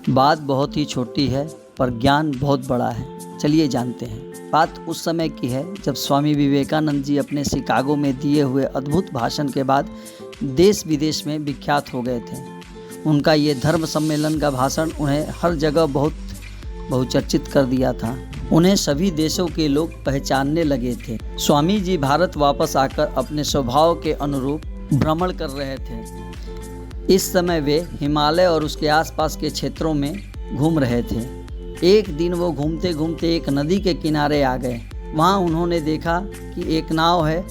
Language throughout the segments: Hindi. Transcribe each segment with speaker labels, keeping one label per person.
Speaker 1: बात बहुत ही छोटी है पर ज्ञान बहुत बड़ा है। चलिए जानते हैं। बात उस समय की है जब स्वामी विवेकानंद जी अपने शिकागो में दिए हुए अद्भुत भाषण के बाद देश विदेश में विख्यात हो गए थे। उनका ये धर्म सम्मेलन का भाषण उन्हें हर जगह बहुत बहुचर्चित कर दिया था। उन्हें सभी देशों के लोग पहचानने लगे थे। स्वामी जी भारत वापस आकर अपने स्वभाव के अनुरूप भ्रमण कर रहे थे। इस समय वे हिमालय और उसके आसपास के क्षेत्रों में घूम रहे थे। एक दिन वो घूमते घूमते एक नदी के किनारे आ गए। वहाँ उन्होंने देखा कि एक नाव है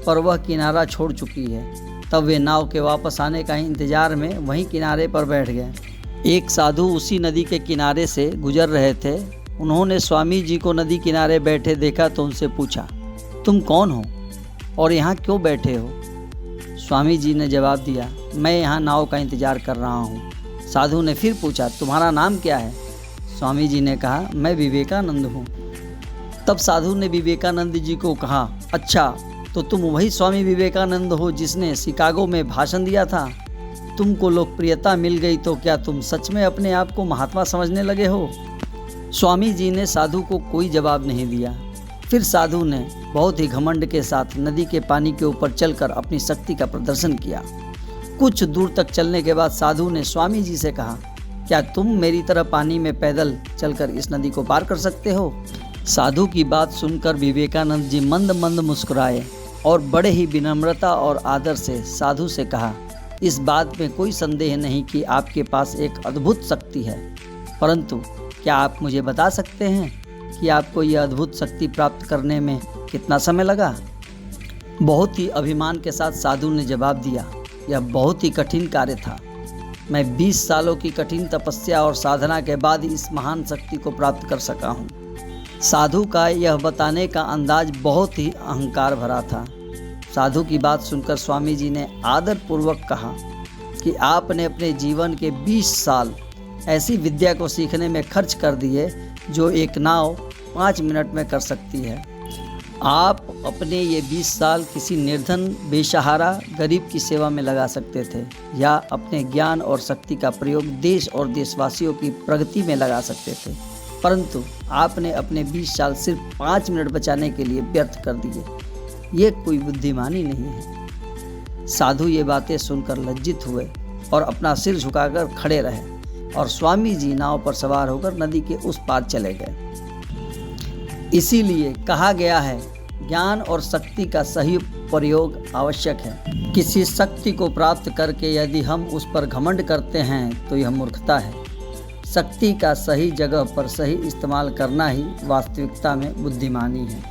Speaker 1: पर वह किनारा छोड़ चुकी है। तब वे नाव के वापस आने का इंतजार में वहीं किनारे पर बैठ गए। एक साधु उसी नदी के किनारे से गुजर रहे थे। उन्होंने स्वामी जी को नदी किनारे बैठे देखा तो उनसे पूछा, तुम कौन हो और यहाँ क्यों बैठे हो? स्वामी जी ने जवाब दिया, मैं यहाँ नाव का इंतजार कर रहा हूँ। साधु ने फिर पूछा, तुम्हारा नाम क्या है? स्वामी जी ने कहा, मैं विवेकानंद हूँ। तब साधु ने विवेकानंद जी को कहा, अच्छा तो तुम वही स्वामी विवेकानंद हो जिसने शिकागो में भाषण दिया था। तुमको लोकप्रियता मिल गई तो क्या तुम सच में अपने आप को महात्मा समझने लगे हो? स्वामी जी ने साधु को कोई जवाब नहीं दिया। फिर साधु ने बहुत ही घमंड के साथ नदी के पानी के ऊपर चलकर अपनी शक्ति का प्रदर्शन किया। कुछ दूर तक चलने के बाद साधु ने स्वामी जी से कहा, क्या तुम मेरी तरह पानी में पैदल चलकर इस नदी को पार कर सकते हो? साधु की बात सुनकर विवेकानंद जी मंद मंद मुस्कुराए और बड़े ही विनम्रता और आदर से साधु से कहा, इस बात में कोई संदेह नहीं कि आपके पास एक अद्भुत शक्ति है, परंतु क्या आप मुझे बता सकते हैं कि आपको यह अद्भुत शक्ति प्राप्त करने में कितना समय लगा? बहुत ही अभिमान के साथ साधु ने जवाब दिया, यह बहुत ही कठिन कार्य था। मैं 20 सालों की कठिन तपस्या और साधना के बाद इस महान शक्ति को प्राप्त कर सका हूँ। साधु का यह बताने का अंदाज बहुत ही अहंकार भरा था। साधु की बात सुनकर स्वामी जी ने आदरपूर्वक कहा कि आपने अपने जीवन के 20 साल ऐसी विद्या को सीखने में खर्च कर दिए जो एक नाव 5 मिनट में कर सकती है। आप अपने ये 20 साल किसी निर्धन बेसहारा गरीब की सेवा में लगा सकते थे या अपने ज्ञान और शक्ति का प्रयोग देश और देशवासियों की प्रगति में लगा सकते थे, परंतु आपने अपने 20 साल सिर्फ 5 मिनट बचाने के लिए व्यर्थ कर दिए। ये कोई बुद्धिमानी नहीं है। साधु ये बातें सुनकर लज्जित हुए और अपना सिर झुकाकर खड़े रहे और स्वामी जी नाव पर सवार होकर नदी के उस पार चले गए। इसीलिए कहा गया है, ज्ञान और शक्ति का सही प्रयोग आवश्यक है। किसी शक्ति को प्राप्त करके यदि हम उस पर घमंड करते हैं तो यह मूर्खता है। शक्ति का सही जगह पर सही इस्तेमाल करना ही वास्तविकता में बुद्धिमानी है।